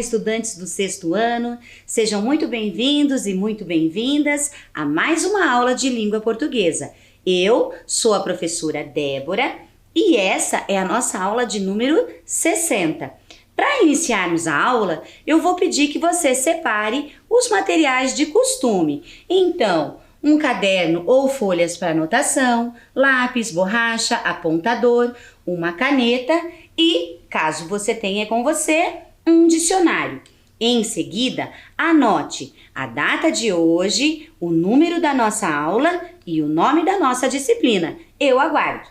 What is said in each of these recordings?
estudantes do sexto ano, sejam muito bem-vindos e muito bem-vindas a mais uma aula de língua portuguesa. Eu sou a professora Débora e essa é a nossa aula de número 60. Para iniciarmos a aula, eu vou pedir que você separe os materiais de costume. Então, um caderno ou folhas para anotação, lápis, borracha, apontador, uma caneta e, caso você tenha com você, um dicionário. Em seguida, anote a data de hoje, o número da nossa aula e o nome da nossa disciplina. Eu aguardo!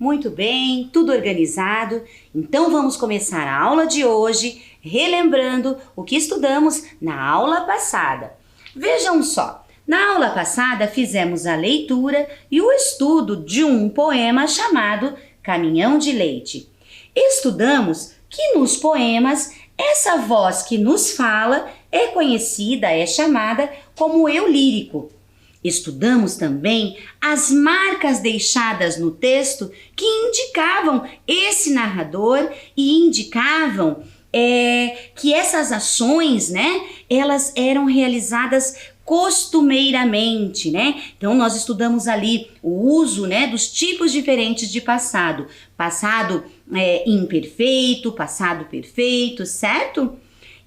Muito bem, tudo organizado? Então vamos começar a aula de hoje relembrando o que estudamos na aula passada. Vejam só, na aula passada fizemos a leitura e o estudo de um poema chamado Caminhão de Leite. Estudamos que nos poemas essa voz que nos fala é conhecida, é chamada como eu lírico. Estudamos também as marcas deixadas no texto que indicavam esse narrador e indicavam que essas ações, elas eram realizadas costumeiramente, Então, nós estudamos ali o uso, dos tipos diferentes de passado. Passado imperfeito, passado perfeito, certo?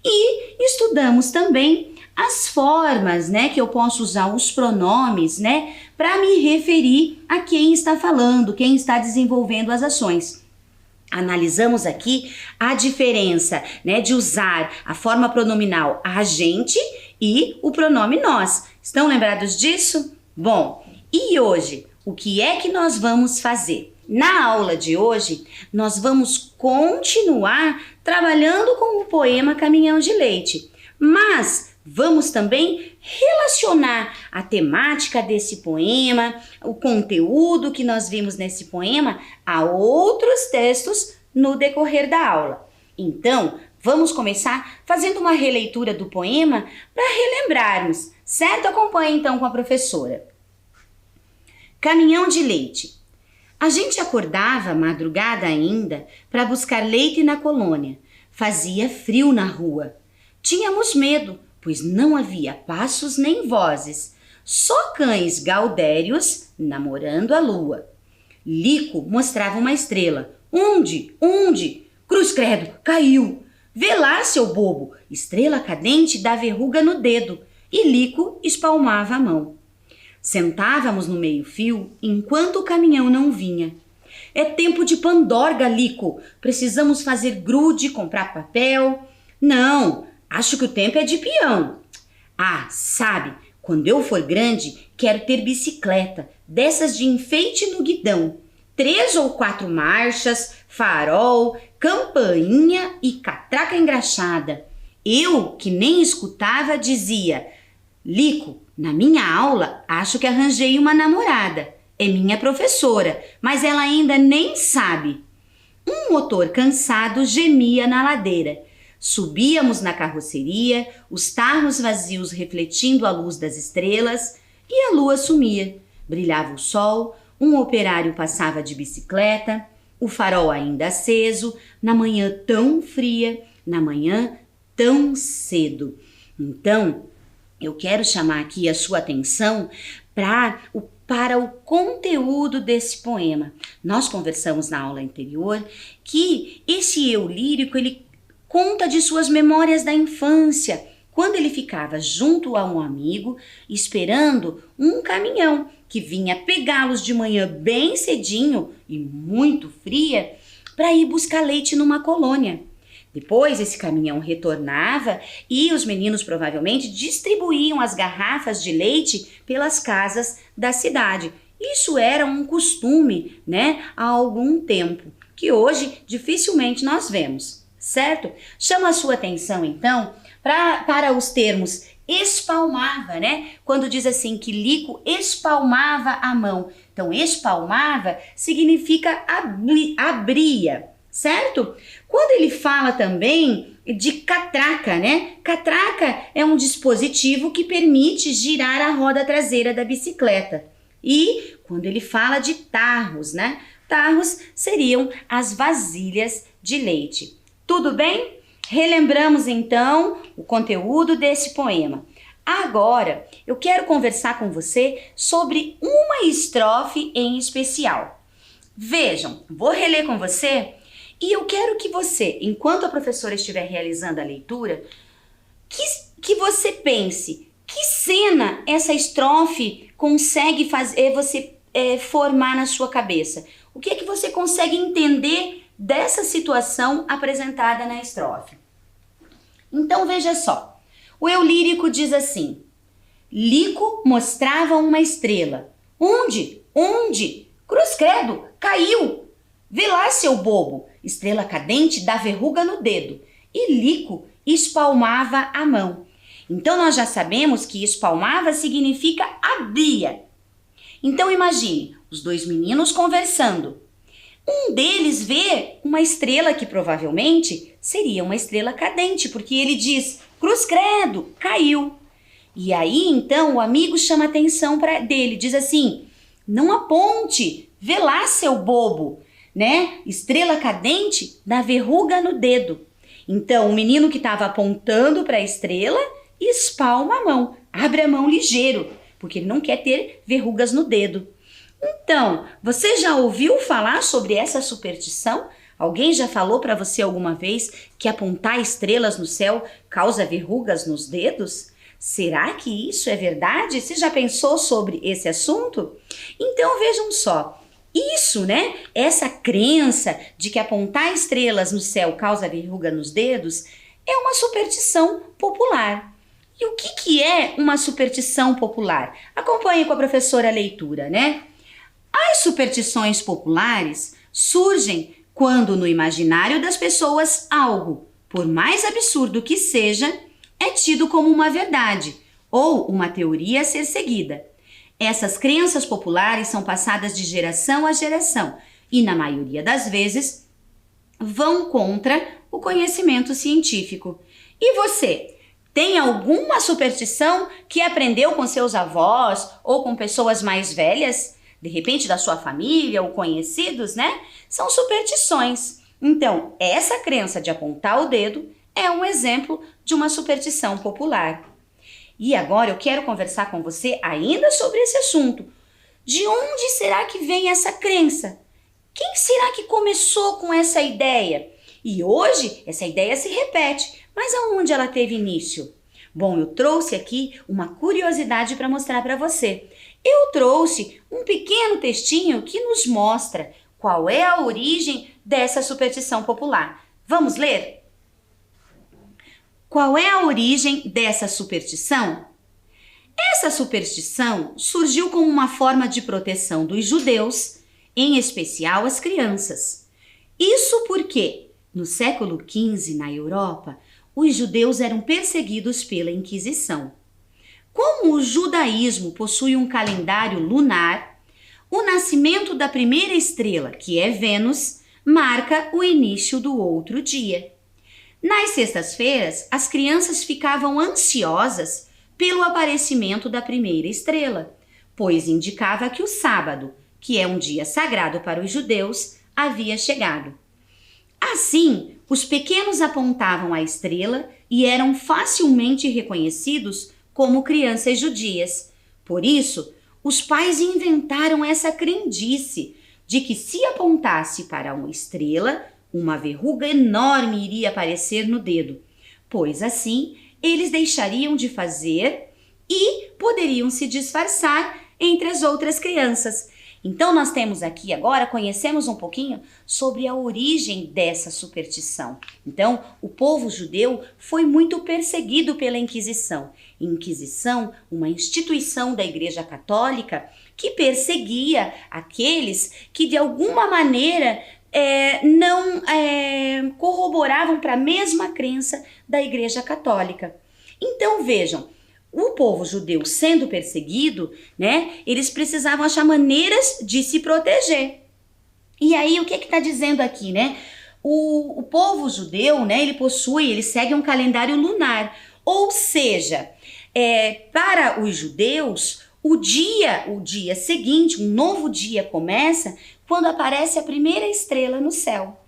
E estudamos também as formas, que eu posso usar os pronomes, para me referir a quem está falando, quem está desenvolvendo as ações. Analisamos aqui a diferença, de usar a forma pronominal a gente e o pronome nós. Estão lembrados disso? Bom, e hoje, o que é que nós vamos fazer? Na aula de hoje, nós vamos continuar trabalhando com o poema Caminhão de Leite, mas vamos também relacionar a temática desse poema, o conteúdo que nós vimos nesse poema a outros textos no decorrer da aula. Então, vamos começar fazendo uma releitura do poema para relembrarmos, certo? Acompanhe então com a professora. Caminhão de Leite. A gente acordava madrugada ainda para buscar leite na colônia. Fazia frio na rua. Tínhamos medo, pois não havia passos nem vozes, só cães gaudérios namorando a lua. Lico mostrava uma estrela. Onde? Onde? Cruz credo, caiu! Vê lá, seu bobo! Estrela cadente dá verruga no dedo. E Lico espalmava a mão. Sentávamos no meio-fio enquanto o caminhão não vinha. É tempo de pandorga, Lico. Precisamos fazer grude, comprar papel. Não, acho que o tempo é de peão. Ah, sabe, quando eu for grande, quero ter bicicleta, dessas de enfeite no guidão. 3 ou 4 marchas, farol, campainha e catraca engraxada. Eu, que nem escutava, dizia: Lico, na minha aula, acho que arranjei uma namorada. É minha professora, mas ela ainda nem sabe. Um motor cansado gemia na ladeira. Subíamos na carroceria, os tarros vazios refletindo a luz das estrelas, e a lua sumia. Brilhava o sol, um operário passava de bicicleta, o farol ainda aceso, na manhã tão fria, na manhã tão cedo. Então, eu quero chamar aqui a sua atenção para o conteúdo desse poema. Nós conversamos na aula anterior que esse eu lírico, ele conta de suas memórias da infância, quando ele ficava junto a um amigo, esperando um caminhão que vinha pegá-los de manhã bem cedinho e muito fria para ir buscar leite numa colônia. Depois esse caminhão retornava e os meninos provavelmente distribuíam as garrafas de leite pelas casas da cidade. Isso era um costume, há algum tempo, que hoje dificilmente nós vemos, certo? Chama a sua atenção então para os termos espalmava, Quando diz assim que Lico espalmava a mão. Então, espalmava significa abria, certo? Quando ele fala também de catraca, Catraca é um dispositivo que permite girar a roda traseira da bicicleta. E quando ele fala de tarros, Tarros seriam as vasilhas de leite. Tudo bem? Relembramos então o conteúdo desse poema. Agora eu quero conversar com você sobre uma estrofe em especial. Vejam, vou reler com você e eu quero que você, enquanto a professora estiver realizando a leitura, que você pense que cena essa estrofe consegue fazer você formar na sua cabeça. O que é que você consegue entender dessa situação apresentada na estrofe? Então veja só, o eu lírico diz assim: Lico mostrava uma estrela. Onde? Onde? Cruz credo, caiu! Vê lá, seu bobo, estrela cadente dá verruga no dedo. E Lico espalmava a mão. Então nós já sabemos que espalmava significa abria. Então imagine os dois meninos conversando. Um deles vê uma estrela que provavelmente seria uma estrela cadente, porque ele diz, cruz credo, caiu. E aí então o amigo chama a atenção dele, diz assim, não aponte, vê lá, seu bobo, Estrela cadente dá verruga no dedo. Então o menino que estava apontando para a estrela espalma a mão, abre a mão ligeiro, porque ele não quer ter verrugas no dedo. Então, você já ouviu falar sobre essa superstição? Alguém já falou para você alguma vez que apontar estrelas no céu causa verrugas nos dedos? Será que isso é verdade? Você já pensou sobre esse assunto? Então vejam só, isso, essa crença de que apontar estrelas no céu causa verruga nos dedos é uma superstição popular. E o que é uma superstição popular? Acompanhe com a professora a leitura, As superstições populares surgem quando no imaginário das pessoas algo, por mais absurdo que seja, é tido como uma verdade ou uma teoria a ser seguida. Essas crenças populares são passadas de geração a geração e, na maioria das vezes, vão contra o conhecimento científico. E você, tem alguma superstição que aprendeu com seus avós ou com pessoas mais velhas? De repente da sua família ou conhecidos, São superstições. Então, essa crença de apontar o dedo é um exemplo de uma superstição popular. E agora eu quero conversar com você ainda sobre esse assunto. De onde será que vem essa crença? Quem será que começou com essa ideia? E hoje essa ideia se repete, mas aonde ela teve início? Bom, eu trouxe aqui uma curiosidade para mostrar para você. Eu trouxe um pequeno textinho que nos mostra qual é a origem dessa superstição popular. Vamos ler? Qual é a origem dessa superstição? Essa superstição surgiu como uma forma de proteção dos judeus, em especial as crianças. Isso porque, no século XV, na Europa, os judeus eram perseguidos pela Inquisição. Como o judaísmo possui um calendário lunar, o nascimento da primeira estrela, que é Vênus, marca o início do outro dia. Nas sextas-feiras, as crianças ficavam ansiosas pelo aparecimento da primeira estrela, pois indicava que o sábado, que é um dia sagrado para os judeus, havia chegado. Assim, os pequenos apontavam a estrela e eram facilmente reconhecidos como crianças judias. Por isso, os pais inventaram essa crendice de que se apontasse para uma estrela, uma verruga enorme iria aparecer no dedo, pois assim eles deixariam de fazer e poderiam se disfarçar entre as outras crianças. Então nós temos aqui agora, conhecemos um pouquinho sobre a origem dessa superstição. Então, o povo judeu foi muito perseguido pela Inquisição. Inquisição, uma instituição da Igreja Católica que perseguia aqueles que de alguma maneira não corroboravam para a mesma crença da Igreja Católica. Então vejam, o povo judeu sendo perseguido, né, eles precisavam achar maneiras de se proteger. E aí o que está dizendo aqui, né? O povo judeu, né, ele segue um calendário lunar, ou seja, para os judeus, o dia seguinte, um novo dia começa quando aparece a primeira estrela no céu.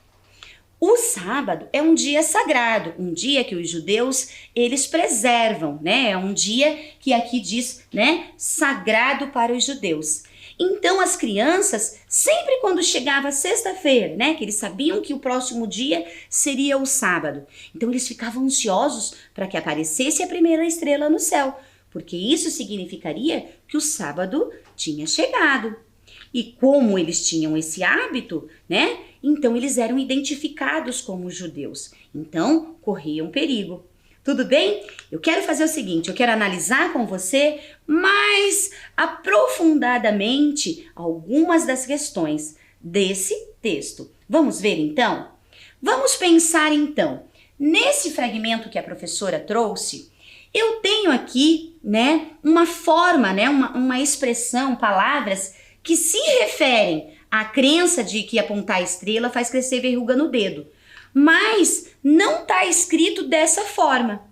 O sábado é um dia sagrado, um dia que os judeus, eles preservam, né? É um dia que aqui diz, né, sagrado para os judeus. Então as crianças, sempre quando chegava sexta-feira, né, que eles sabiam que o próximo dia seria o sábado, então eles ficavam ansiosos para que aparecesse a primeira estrela no céu, porque isso significaria que o sábado tinha chegado. E como eles tinham esse hábito, né? Então eles eram identificados como judeus. Então corriam perigo. Tudo bem? Eu quero fazer o seguinte, eu quero analisar com você mais aprofundadamente algumas das questões desse texto. Vamos ver então? Vamos pensar então, nesse fragmento que a professora trouxe, eu tenho aqui, né, uma forma, né, uma expressão, palavras que se referem à crença de que apontar a estrela faz crescer verruga no dedo, mas não está escrito dessa forma.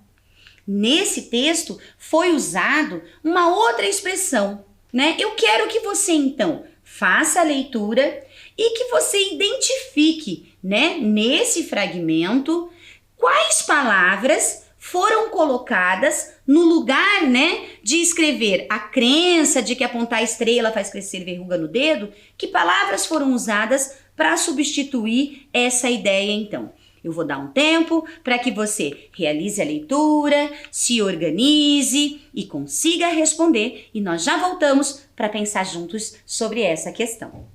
Nesse texto foi usado uma outra expressão, né? Eu quero que você então faça a leitura e que você identifique, né, nesse fragmento quais palavras foram colocadas no lugar, né, de escrever a crença de que apontar a estrela faz crescer verruga no dedo, que palavras foram usadas para substituir essa ideia então. Eu vou dar um tempo para que você realize a leitura, se organize e consiga responder, e nós já voltamos para pensar juntos sobre essa questão.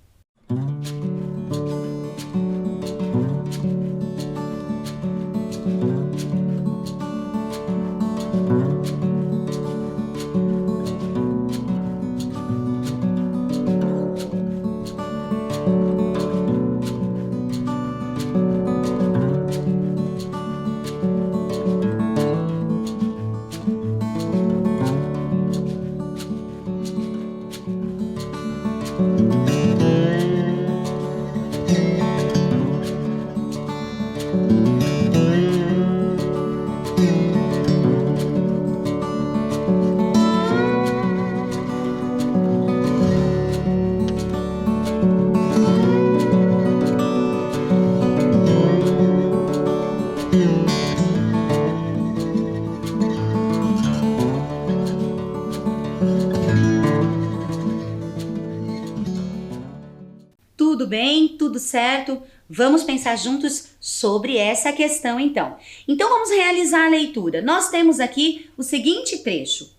Tudo bem? Tudo certo? Vamos pensar juntos sobre essa questão então. Então vamos realizar a leitura. Nós temos aqui o seguinte trecho.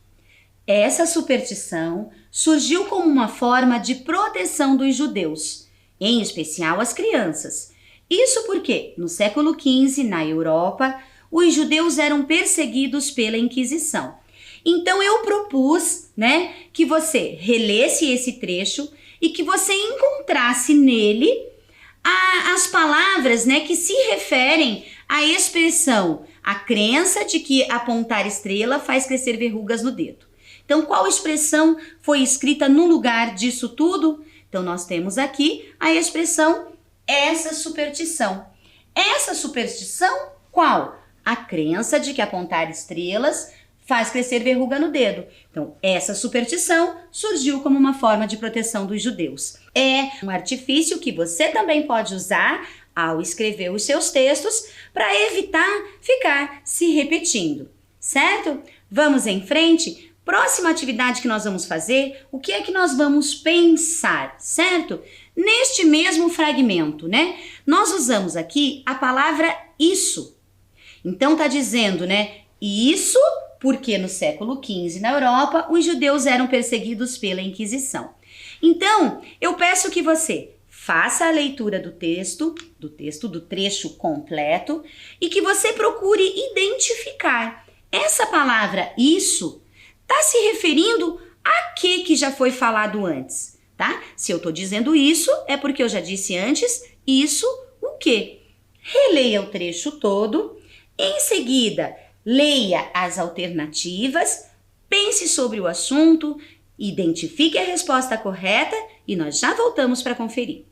Essa superstição surgiu como uma forma de proteção dos judeus, em especial as crianças. Isso porque, no século XV, na Europa, os judeus eram perseguidos pela Inquisição. Então eu propus, né, que você relesse esse trecho e que você encontrasse nele as palavras, né, que se referem à expressão, a crença de que apontar estrela faz crescer verrugas no dedo. Então, qual expressão foi escrita no lugar disso tudo? Então, nós temos aqui a expressão essa superstição. Essa superstição, qual? A crença de que apontar estrelas faz crescer verruga no dedo. Então, essa superstição surgiu como uma forma de proteção dos judeus. É um artifício que você também pode usar ao escrever os seus textos para evitar ficar se repetindo, certo? Vamos em frente? próxima atividade que nós vamos fazer, o que é que nós vamos pensar, certo? Neste mesmo fragmento, né? Nós usamos aqui a palavra isso. Então tá dizendo, né? Isso porque no século XV na Europa os judeus eram perseguidos pela Inquisição. Então, eu peço que você faça a leitura do trecho completo e que você procure identificar essa palavra isso está se referindo a que já foi falado antes, tá? Se eu estou dizendo isso, é porque eu já disse antes isso o quê? Releia o trecho todo, em seguida leia as alternativas, pense sobre o assunto, identifique a resposta correta e nós já voltamos para conferir.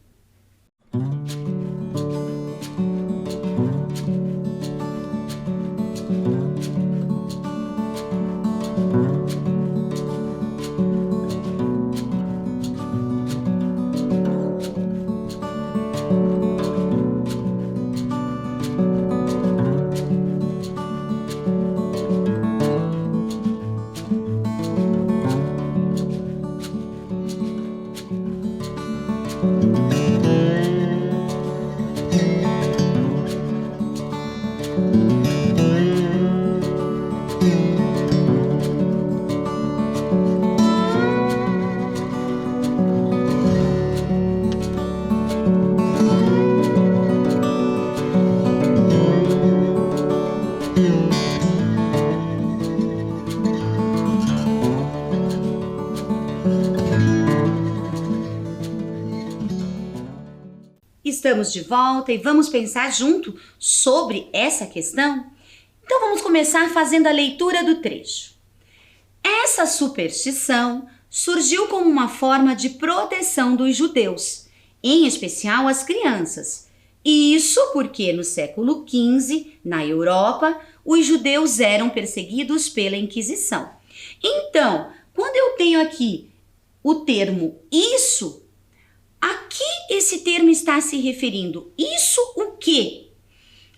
Estamos de volta e vamos pensar junto sobre essa questão? Então vamos começar fazendo a leitura do trecho. Essa superstição surgiu como uma forma de proteção dos judeus, em especial as crianças. Isso porque no século XV, na Europa, os judeus eram perseguidos pela Inquisição. Então, quando eu tenho aqui o termo isso, a que esse termo está se referindo? Isso o quê?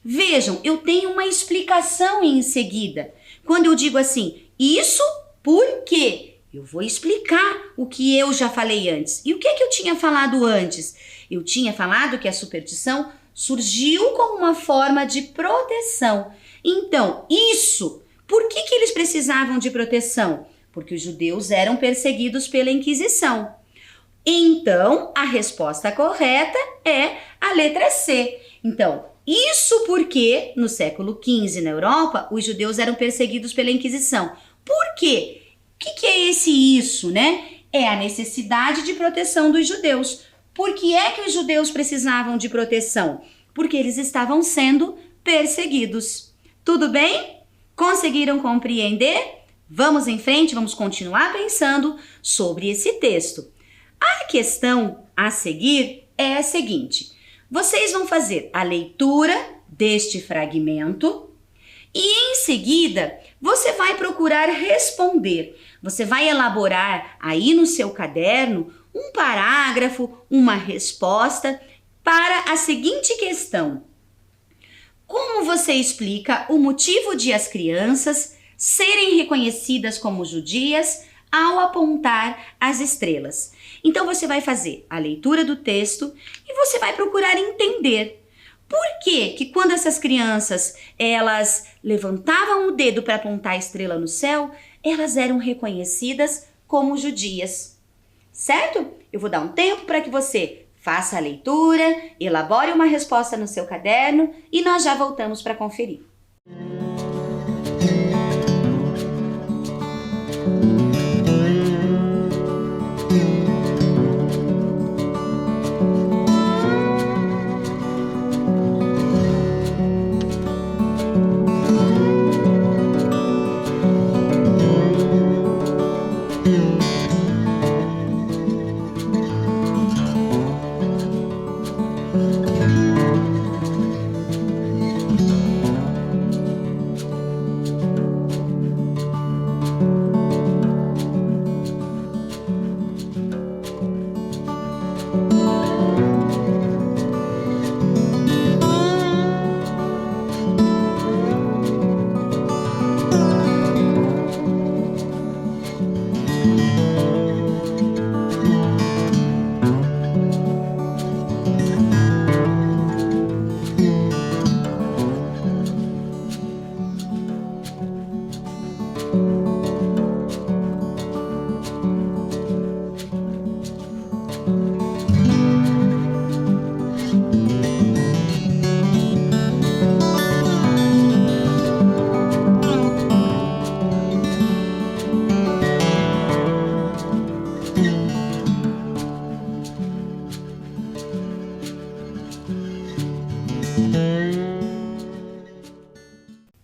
Vejam, eu tenho uma explicação em seguida. Quando eu digo assim, isso por quê? Eu vou explicar o que eu já falei antes. E o que eu tinha falado antes? Eu tinha falado que a superstição surgiu como uma forma de proteção. Então, isso, por que eles precisavam de proteção? Porque os judeus eram perseguidos pela Inquisição. Então, a resposta correta é a letra C. Então, isso porque no século XV na Europa, os judeus eram perseguidos pela Inquisição. Por quê? O que é esse isso, né? É a necessidade de proteção dos judeus. Por que é que os judeus precisavam de proteção? Porque eles estavam sendo perseguidos. Tudo bem? Conseguiram compreender? Vamos em frente, vamos continuar pensando sobre esse texto. A questão a seguir é a seguinte: vocês vão fazer a leitura deste fragmento e em seguida você vai procurar responder. Você vai elaborar aí no seu caderno um parágrafo, uma resposta para a seguinte questão: como você explica o motivo de as crianças serem reconhecidas como judias ao apontar as estrelas? Então você vai fazer a leitura do texto e você vai procurar entender por que quando essas crianças elas levantavam o dedo para apontar a estrela no céu, elas eram reconhecidas como judias. Certo? Eu vou dar um tempo para que você faça a leitura, elabore uma resposta no seu caderno e nós já voltamos para conferir.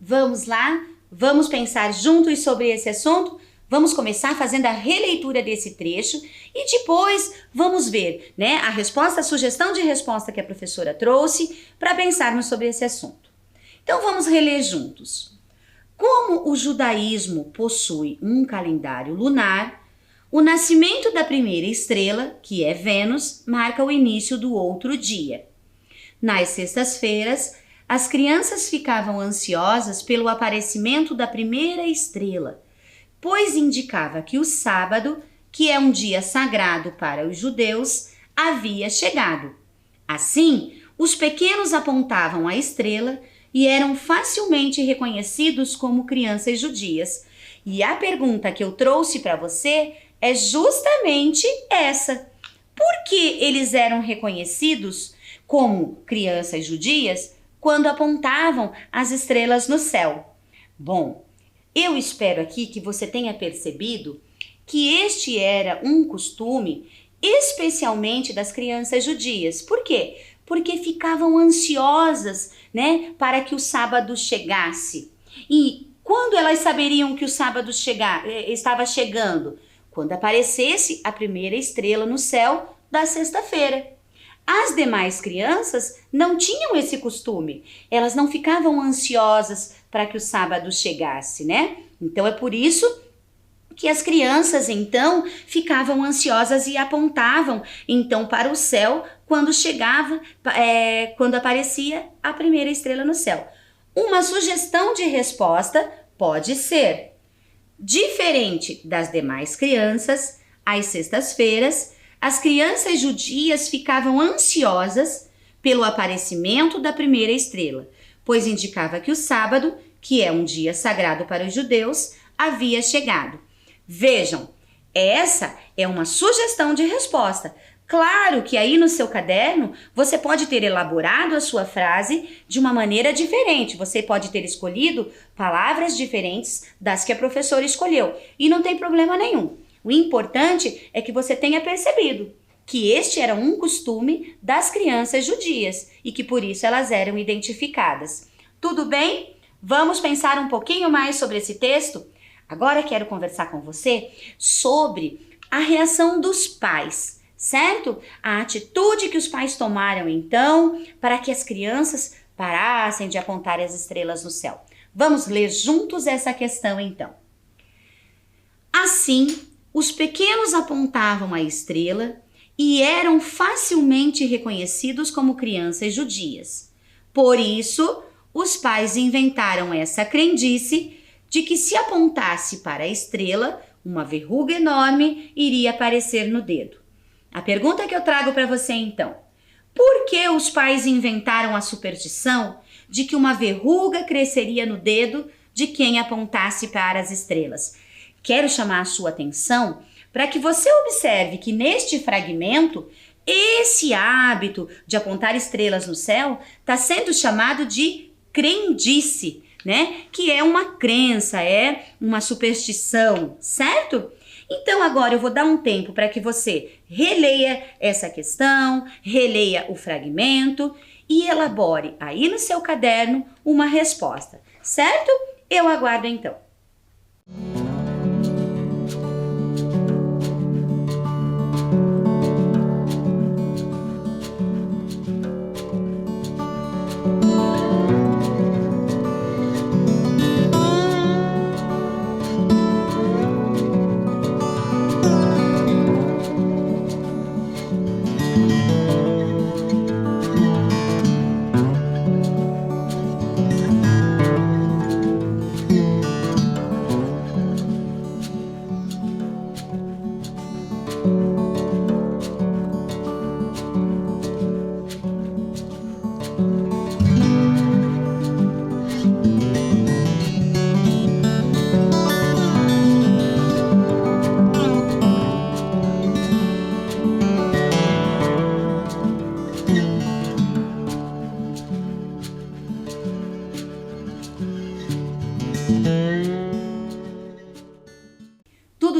Vamos lá? Vamos pensar juntos sobre esse assunto? Vamos começar fazendo a releitura desse trecho e depois vamos ver, né, a resposta, a sugestão de resposta que a professora trouxe para pensarmos sobre esse assunto. Então vamos reler juntos. Como o judaísmo possui um calendário lunar, o nascimento da primeira estrela, que é Vênus, marca o início do outro dia. Nas sextas-feiras, as crianças ficavam ansiosas pelo aparecimento da primeira estrela, pois indicava que o sábado, que é um dia sagrado para os judeus, havia chegado. Assim, os pequenos apontavam a estrela e eram facilmente reconhecidos como crianças judias. E a pergunta que eu trouxe para você é justamente essa: por que eles eram reconhecidos como crianças judias quando apontavam as estrelas no céu? Bom, eu espero aqui que você tenha percebido que este era um costume especialmente das crianças judias. Por quê? Porque ficavam ansiosas, né, para que o sábado chegasse. E quando elas saberiam que o sábado estava chegando? Quando aparecesse a primeira estrela no céu da sexta-feira. As demais crianças não tinham esse costume. Elas não ficavam ansiosas para que o sábado chegasse, né? Então é por isso que as crianças então ficavam ansiosas e apontavam então para o céu quando quando aparecia a primeira estrela no céu. Uma sugestão de resposta pode ser: diferente das demais crianças, às sextas-feiras, as crianças judias ficavam ansiosas pelo aparecimento da primeira estrela, pois indicava que o sábado, que é um dia sagrado para os judeus, havia chegado. Vejam, essa é uma sugestão de resposta. Claro que aí no seu caderno você pode ter elaborado a sua frase de uma maneira diferente. Você pode ter escolhido palavras diferentes das que a professora escolheu. E não tem problema nenhum. O importante é que você tenha percebido que este era um costume das crianças judias e que por isso elas eram identificadas. Tudo bem? Vamos pensar um pouquinho mais sobre esse texto? Agora quero conversar com você sobre a reação dos pais, certo? A atitude que os pais tomaram então para que as crianças parassem de apontar as estrelas no céu. Vamos ler juntos essa questão então. Assim, os pequenos apontavam a estrela e eram facilmente reconhecidos como crianças judias. Por isso, os pais inventaram essa crendice de que se apontasse para a estrela, uma verruga enorme iria aparecer no dedo. A pergunta que eu trago para você então: por que os pais inventaram a superstição de que uma verruga cresceria no dedo de quem apontasse para as estrelas? Quero chamar a sua atenção para que você observe que neste fragmento, esse hábito de apontar estrelas no céu está sendo chamado de crendice, né? Que é uma crença, é uma superstição, certo? Então agora eu vou dar um tempo para que você releia essa questão, releia o fragmento e elabore aí no seu caderno uma resposta, certo? Eu aguardo então.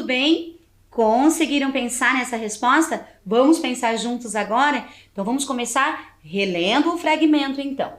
Tudo bem? Conseguiram pensar nessa resposta? Vamos pensar juntos agora? Então vamos começar relendo o fragmento então.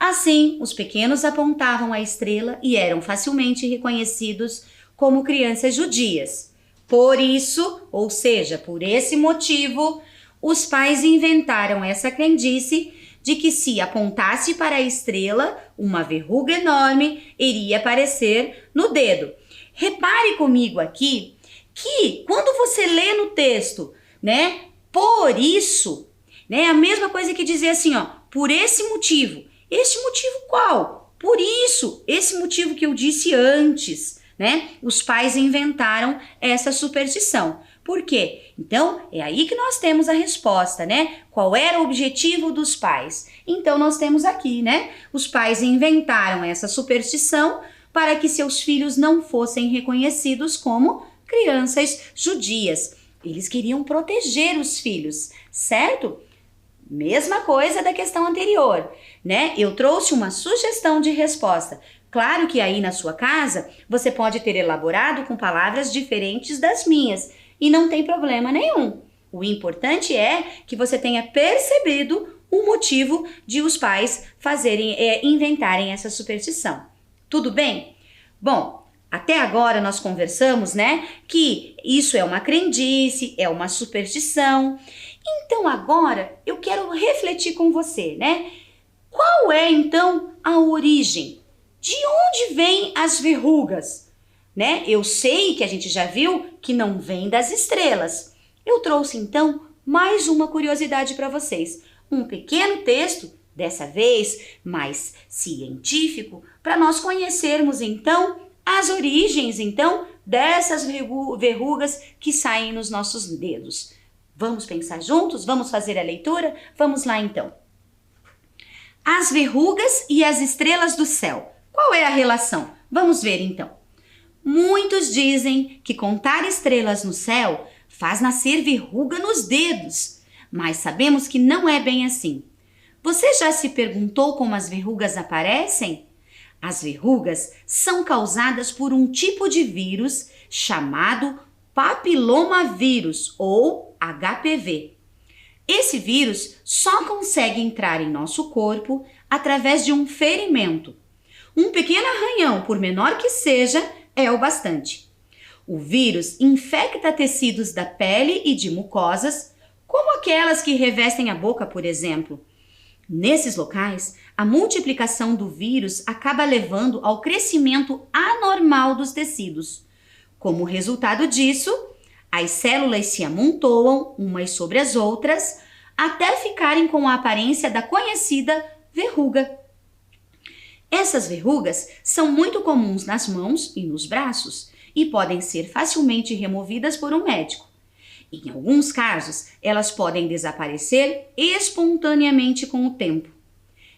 Assim, os pequenos apontavam a estrela e eram facilmente reconhecidos como crianças judias. Por isso, ou seja, por esse motivo, os pais inventaram essa crendice de que se apontasse para a estrela, uma verruga enorme iria aparecer no dedo. Repare comigo aqui que quando você lê no texto, né, por isso, né, a mesma coisa que dizer assim, ó, por esse motivo. Esse motivo qual? Por isso, esse motivo que eu disse antes, né? Os pais inventaram essa superstição. Por quê? Então, é aí que nós temos a resposta, né? Qual era o objetivo dos pais? Então, nós temos aqui, né? Os pais inventaram essa superstição para que seus filhos não fossem reconhecidos como crianças judias. Eles queriam proteger os filhos, certo? Mesma coisa da questão anterior, né? Eu trouxe uma sugestão de resposta. Claro que aí na sua casa você pode ter elaborado com palavras diferentes das minhas e não tem problema nenhum. O importante é que você tenha percebido o motivo de os pais inventarem essa superstição. Tudo bem? Bom, até agora nós conversamos, né, que isso é uma crendice, é uma superstição. Então agora eu quero refletir com você, né? Qual é então a origem? De onde vêm as verrugas? Né? Eu sei que a gente já viu que não vem das estrelas. Eu trouxe então mais uma curiosidade para vocês. Um pequeno texto, dessa vez mais científico, para nós conhecermos então as origens então dessas verrugas que saem nos nossos dedos. Vamos pensar juntos? Vamos fazer a leitura? Vamos lá então. As verrugas e as estrelas do céu. Qual é a relação? Vamos ver então. Muitos dizem que contar estrelas no céu faz nascer verruga nos dedos, mas sabemos que não é bem assim. Você já se perguntou como as verrugas aparecem? As verrugas são causadas por um tipo de vírus chamado papilomavírus ou HPV. Esse vírus só consegue entrar em nosso corpo através de um ferimento. Um pequeno arranhão, por menor que seja, é o bastante. O vírus infecta tecidos da pele e de mucosas, como aquelas que revestem a boca, por exemplo. Nesses locais, a multiplicação do vírus acaba levando ao crescimento anormal dos tecidos. Como resultado disso, as células se amontoam umas sobre as outras até ficarem com a aparência da conhecida verruga. Essas verrugas são muito comuns nas mãos e nos braços e podem ser facilmente removidas por um médico. Em alguns casos, elas podem desaparecer espontaneamente com o tempo.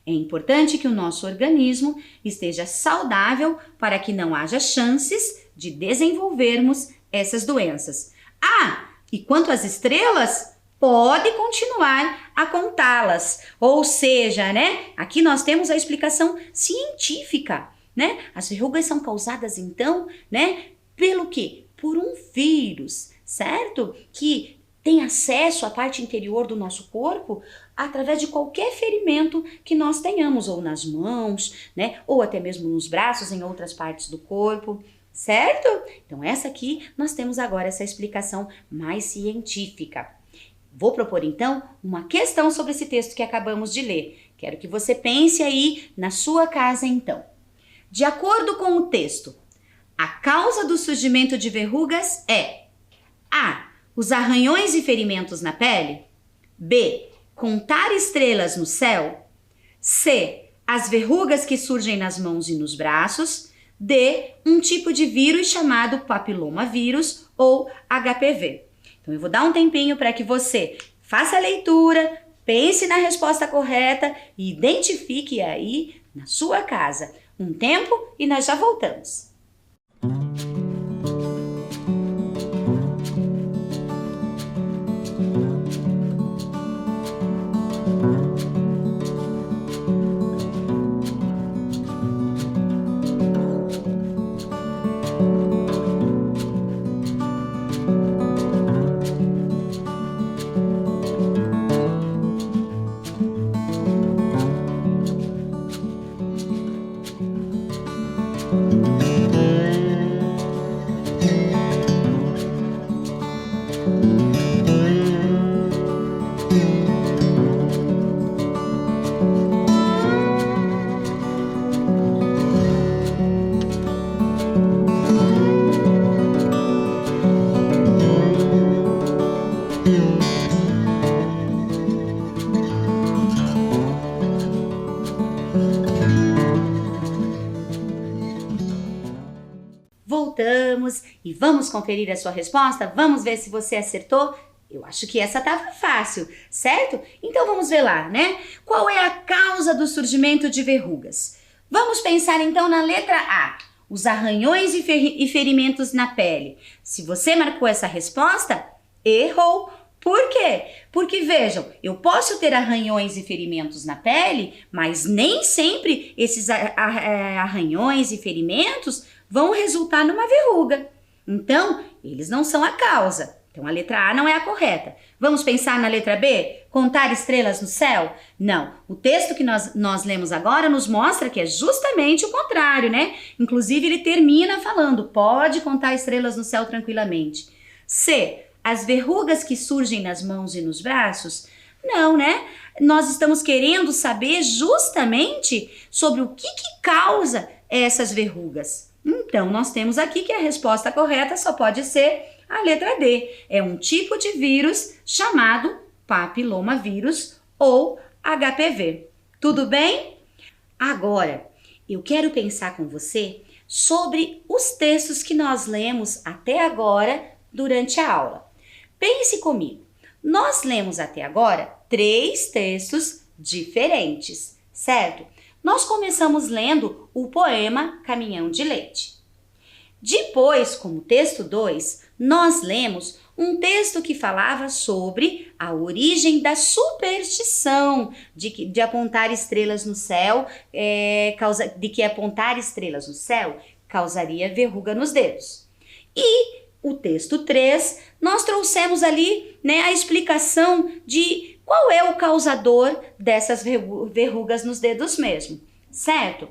É importante que o nosso organismo esteja saudável para que não haja chances de desenvolvermos essas doenças. Ah, e quanto às estrelas, pode continuar a contá-las. Ou seja, né? Aqui nós temos a explicação científica, né? As verrugas são causadas então, né? Pelo quê? Por um vírus, certo? Que tem acesso à parte interior do nosso corpo através de qualquer ferimento que nós tenhamos, ou nas mãos, né? Ou até mesmo nos braços, em outras partes do corpo. Certo? Então essa aqui nós temos agora essa explicação mais científica. Vou propor então uma questão sobre esse texto que acabamos de ler. Quero que você pense aí na sua casa então. De acordo com o texto, a causa do surgimento de verrugas é A. Os arranhões e ferimentos na pele. B. Contar estrelas no céu. C. As verrugas que surgem nas mãos e nos braços. D. Um tipo de vírus chamado papilomavírus ou HPV. Então, eu vou dar um tempinho para que você faça a leitura, pense na resposta correta e identifique aí na sua casa. Um tempo e nós já voltamos. voltamos e vamos conferir a sua resposta? Vamos ver se você acertou? Eu acho que essa estava fácil, certo? Então vamos ver lá, né? Qual é a causa do surgimento de verrugas? Vamos pensar então na letra A, os arranhões e ferimentos na pele. Se você marcou essa resposta, errou. Por quê? Porque vejam, eu posso ter arranhões e ferimentos na pele, mas nem sempre esses arranhões e ferimentos vão resultar numa verruga. Então, eles não são a causa. Então, a letra A não é a correta. Vamos pensar na letra B? Contar estrelas no céu? Não. O texto que nós lemos agora nos mostra que é justamente o contrário, né? Inclusive, ele termina falando, pode contar estrelas no céu tranquilamente. C. As verrugas que surgem nas mãos e nos braços? Não, né? Nós estamos querendo saber justamente sobre o que causa essas verrugas. Então, nós temos aqui que a resposta correta só pode ser a letra D. É um tipo de vírus chamado papilomavírus ou HPV. Tudo bem? Agora, eu quero pensar com você sobre os textos que nós lemos até agora durante a aula. Pense comigo. Nós lemos até agora 3 textos diferentes, certo? Nós começamos lendo o poema Caminhão de Leite. Depois, como texto 2, nós lemos um texto que falava sobre a origem da superstição de apontar estrelas no céu, de que apontar estrelas no céu causaria verruga nos dedos. E o texto 3, nós trouxemos ali, né, a explicação de qual é o causador dessas verrugas nos dedos mesmo, certo?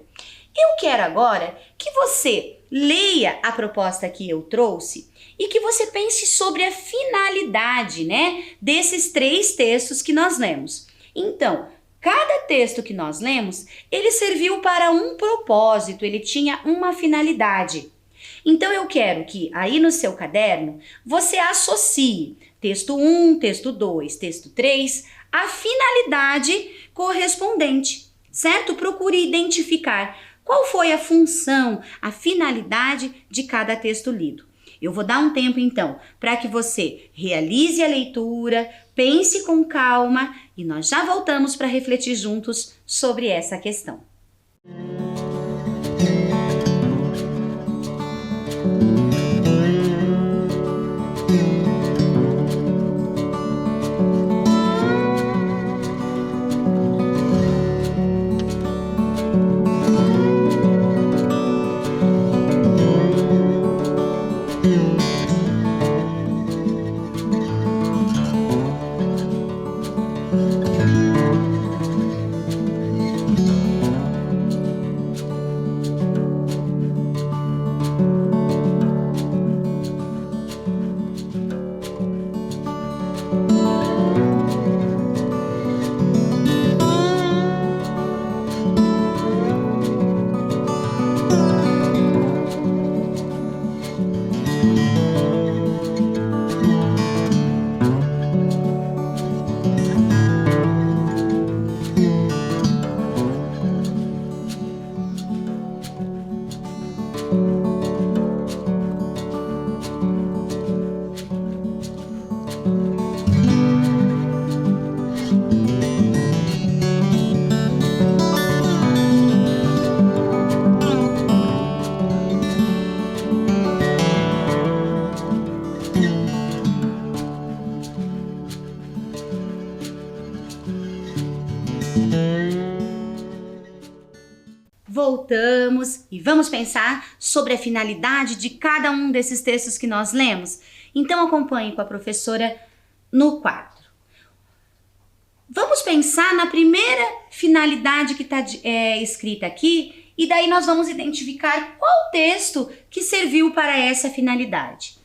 Eu quero agora que você leia a proposta que eu trouxe e que você pense sobre a finalidade, né, desses 3 textos que nós lemos. Então, cada texto que nós lemos, ele serviu para um propósito, ele tinha uma finalidade. Então, eu quero que aí no seu caderno você associe texto 1, texto 2, texto 3, a finalidade correspondente, certo? Procure identificar qual foi a função, a finalidade de cada texto lido. Eu vou dar um tempo, então, para que você realize a leitura, pense com calma e nós já voltamos para refletir juntos sobre essa questão. Voltamos e vamos pensar sobre a finalidade de cada um desses textos que nós lemos. Então acompanhe com a professora no quadro. Vamos pensar na primeira finalidade que está escrita aqui e daí nós vamos identificar qual texto que serviu para essa finalidade.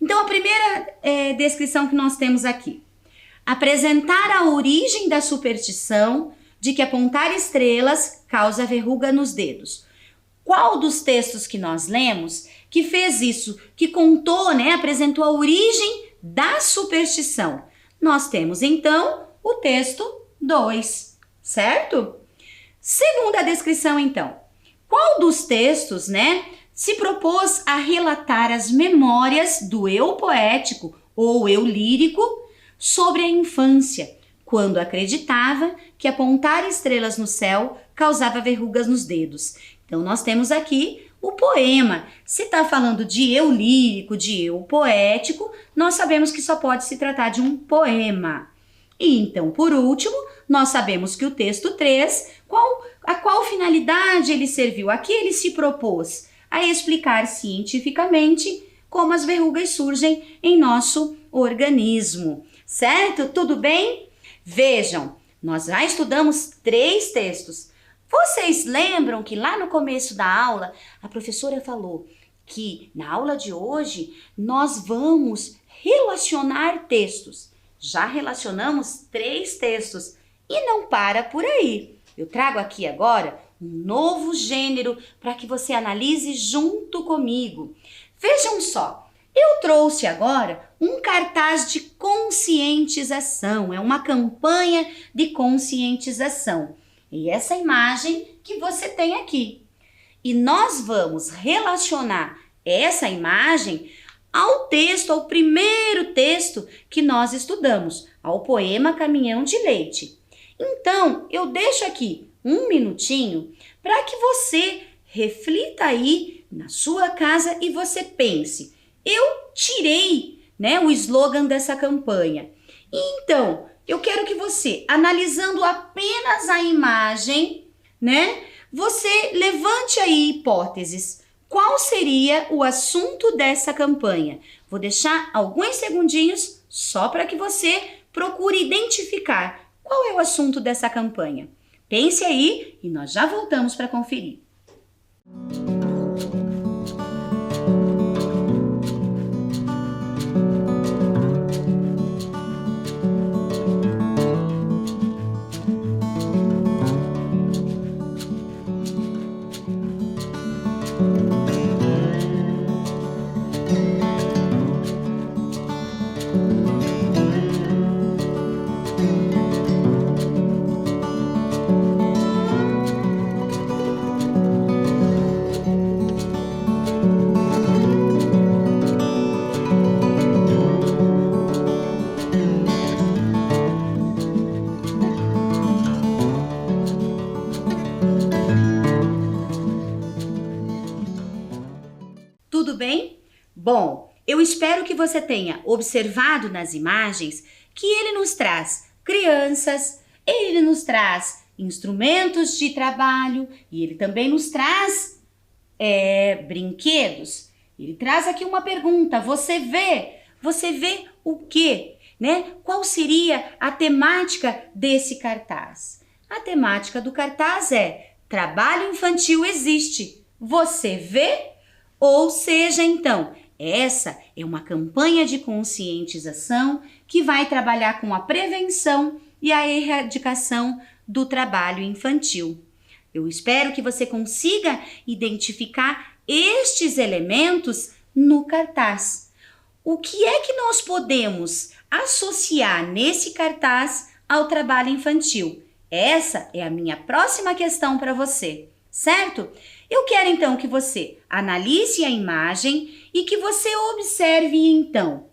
Então a primeira descrição que nós temos aqui. Apresentar a origem da superstição de que apontar estrelas causa verruga nos dedos. Qual dos textos que nós lemos que fez isso, que contou, né, apresentou a origem da superstição? Nós temos então o texto 2, certo? Segunda descrição então. Qual dos textos, né, se propôs a relatar as memórias do eu poético ou eu lírico sobre a infância, quando acreditava que apontar estrelas no céu causava verrugas nos dedos. Então, nós temos aqui o poema. Se está falando de eu lírico, de eu poético, nós sabemos que só pode se tratar de um poema. E então, por último, nós sabemos que o texto 3, a qual finalidade ele serviu? Aqui ele se propôs a explicar cientificamente como as verrugas surgem em nosso organismo. Certo? Tudo bem? Vejam, nós já estudamos 3 textos. Vocês lembram que lá no começo da aula, a professora falou que na aula de hoje nós vamos relacionar textos. Já relacionamos 3 textos e não para por aí. Eu trago aqui agora um novo gênero para que você analise junto comigo. Vejam só, eu trouxe agora um cartaz de conscientização, é uma campanha de conscientização. E essa imagem que você tem aqui. E nós vamos relacionar essa imagem ao texto, ao primeiro texto que nós estudamos, ao poema Caminhão de Leite. Então, eu deixo aqui um minutinho para que você reflita aí na sua casa e você pense, eu tirei, o slogan dessa campanha. Então, eu quero que você, analisando apenas a imagem, você levante aí hipóteses. Qual seria o assunto dessa campanha? Vou deixar alguns segundinhos só para que você procure identificar qual é o assunto dessa campanha. Pense aí e nós já voltamos para conferir. Tudo bem? Bom, eu espero que você tenha observado nas imagens que ele nos traz crianças, ele nos traz instrumentos de trabalho e ele também nos traz brinquedos. Ele traz aqui uma pergunta, você vê o quê? Qual seria a temática desse cartaz? A temática do cartaz é trabalho infantil existe, você vê? Ou seja, então, essa é uma campanha de conscientização que vai trabalhar com a prevenção e a erradicação do trabalho infantil. Eu espero que você consiga identificar estes elementos no cartaz. O que é que nós podemos associar nesse cartaz ao trabalho infantil? Essa é a minha próxima questão para você, certo? Eu quero então que você analise a imagem e que você observe então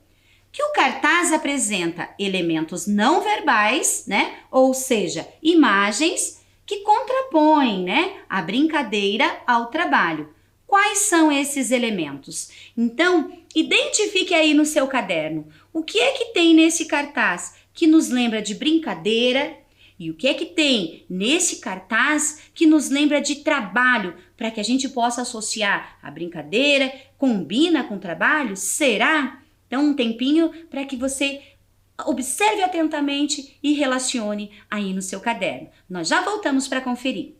que o cartaz apresenta elementos não verbais, ou seja, imagens que contrapõem, a brincadeira ao trabalho. Quais são esses elementos? Então, identifique aí no seu caderno o que é que tem nesse cartaz que nos lembra de brincadeira e o que é que tem nesse cartaz que nos lembra de trabalho, para que a gente possa associar a brincadeira, combina com o trabalho? Será? Então, um tempinho para que você observe atentamente e relacione aí no seu caderno. Nós já voltamos para conferir.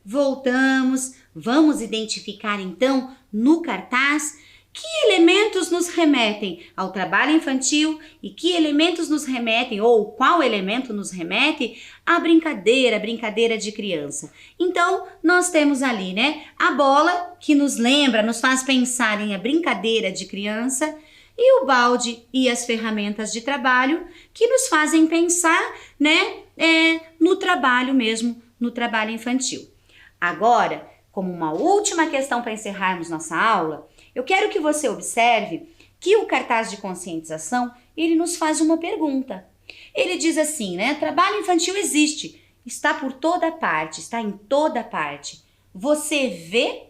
Voltamos, Vamos identificar então no cartaz que elementos nos remetem ao trabalho infantil e que elementos nos remetem, ou qual elemento nos remete à brincadeira de criança. Então, nós temos ali, né, a bola que nos lembra, nos faz pensar em a brincadeira de criança, e o balde e as ferramentas de trabalho que nos fazem pensar, né, no trabalho mesmo, no trabalho infantil. Agora, como uma última questão para encerrarmos nossa aula, eu quero que você observe que o cartaz de conscientização, ele nos faz uma pergunta. Ele diz assim, né? Trabalho infantil existe, está por toda parte, está em toda parte. Você vê?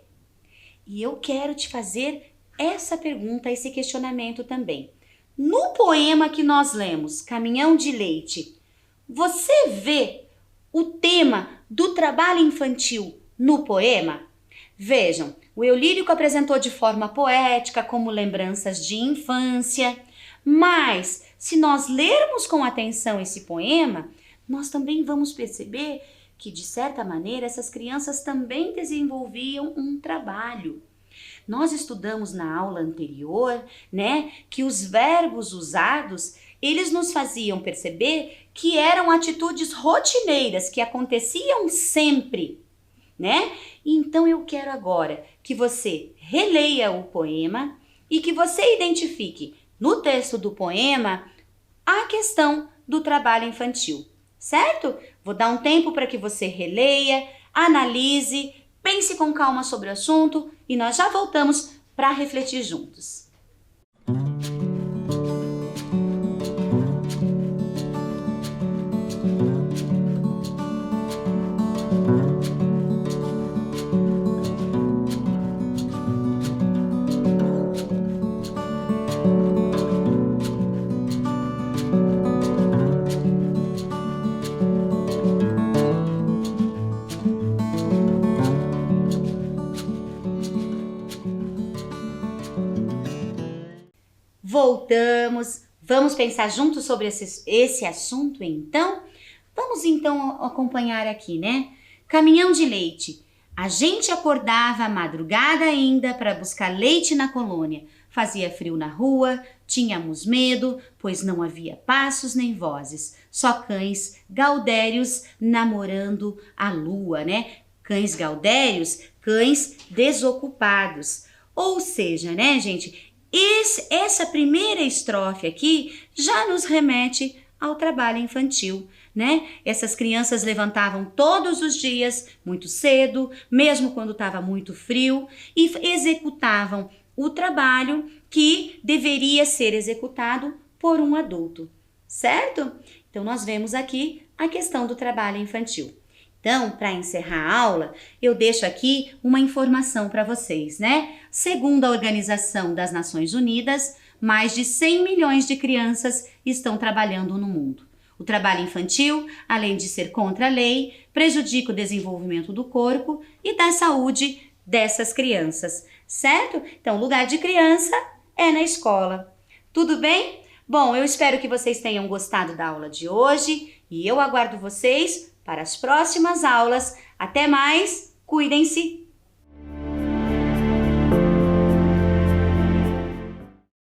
E eu quero te fazer essa pergunta, esse questionamento também. No poema que nós lemos, Caminhão de Leite, você vê o tema do trabalho infantil no poema? Vejam, o eu lírico apresentou de forma poética, como lembranças de infância, mas se nós lermos com atenção esse poema, nós também vamos perceber que, de certa maneira, essas crianças também desenvolviam um trabalho. Nós estudamos na aula anterior, né, que os verbos usados, eles nos faziam perceber que eram atitudes rotineiras, que aconteciam sempre, né? Então eu quero agora que você releia o poema e que você identifique no texto do poema a questão do trabalho infantil, certo? Vou dar um tempo para que você releia, analise, pense com calma sobre o assunto e nós já voltamos para refletir juntos. Voltamos, vamos pensar juntos sobre esse assunto então? Vamos então acompanhar aqui, né? Caminhão de leite. A gente acordava à madrugada ainda para buscar leite na colônia. Fazia frio na rua, tínhamos medo, pois não havia passos nem vozes. Só cães gaudérios namorando a lua, né? Cães gaudérios, cães desocupados. Ou seja, né, gente? Essa primeira estrofe aqui já nos remete ao trabalho infantil, né? Essas crianças levantavam todos os dias, muito cedo, mesmo quando estava muito frio, e executavam o trabalho que deveria ser executado por um adulto, certo? Então, nós vemos aqui a questão do trabalho infantil. Então, para encerrar a aula, eu deixo aqui uma informação para vocês, né? Segundo a Organização das Nações Unidas, mais de 100 milhões de crianças estão trabalhando no mundo. O trabalho infantil, além de ser contra a lei, prejudica o desenvolvimento do corpo e da saúde dessas crianças, certo? Então, o lugar de criança é na escola. Tudo bem? Bom, eu espero que vocês tenham gostado da aula de hoje e eu aguardo vocês para as próximas aulas. Até mais, cuidem-se!